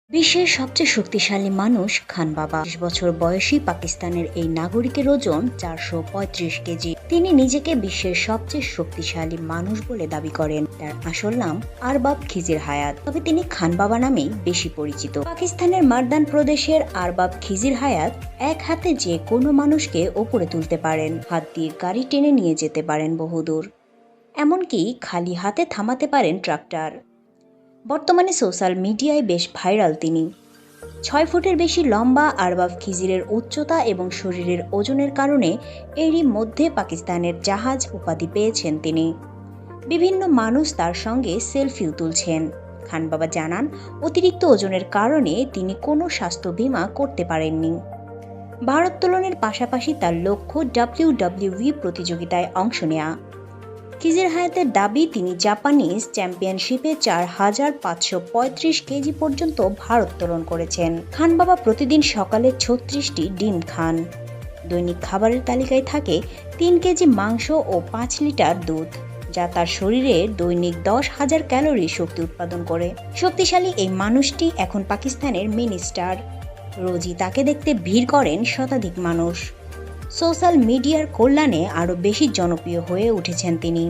বিশ্বের সবচেয়ে শক্তিশালী মানুষ খান বাবা ২০ বছর বয়সী পাকিস্তানের এই নাগরিকের ওজন ৪৩৫ কেজি। তিনি নিজেকে বিশ্বের সবচেয়ে শক্তিশালী মানুষ বলে দাবি করেন। তার আসল নাম আরবাব খিজির হায়াত, তবে তিনি খান বাবা নামেই বেশি পরিচিত। পাকিস্তানের মারদান প্রদেশের আরবাব খিজির হায়াত এক হাতে যে কোনো মানুষকে ওপরে তুলতে পারেন, হাত দিয়ে গাড়ি টেনে নিয়ে যেতে পারেন বহুদূর, এমনকি খালি হাতে থামাতে পারেন ট্রাক্টর। বর্তমানে সোশ্যাল মিডিয়ায় বেশ ভাইরাল তিনি। ৬ ফুটের বেশি লম্বা আরবাব খিজিরের উচ্চতা এবং শরীরের ওজনের কারণে এরই মধ্যে পাকিস্তানের জাহাজ উপাধি পেয়েছেন তিনি। বিভিন্ন মানুষ তার সঙ্গে সেলফিও তুলছেন। খান বাবা জানান, অতিরিক্ত ওজনের কারণে তিনি কোনো স্বাস্থ্য বীমা করতে পারেননি। ভারোত্তোলনের পাশাপাশি তার লক্ষ্য WWE প্রতিযোগিতায় অংশ নেয়া। খিজির হায়াতের দাবি, তিনি জাপানিজ চ্যাম্পিয়নশিপে ৪,৫৩৫ কেজি পর্যন্ত ভারোত্তোলন করেছেন। খান বাবা প্রতিদিন সকালে ৩৬টি ডিম খান। দৈনিক খাবারের তালিকায় থাকে ৩ কেজি মাংস ও ৫ লিটার দুধ, যা তার শরীরে দৈনিক ১০,০০০ ক্যালোরি শক্তি উৎপাদন করে। শক্তিশালী এই মানুষটি এখন পাকিস্তানের মিনি স্টার। রোজই তাকে দেখতে ভিড় করেন শতাধিক মানুষ। সোশ্যাল মিডিয়ার কল্যাণে আরও বেশি জনপ্রিয় হয়ে উঠেছেন তিনি।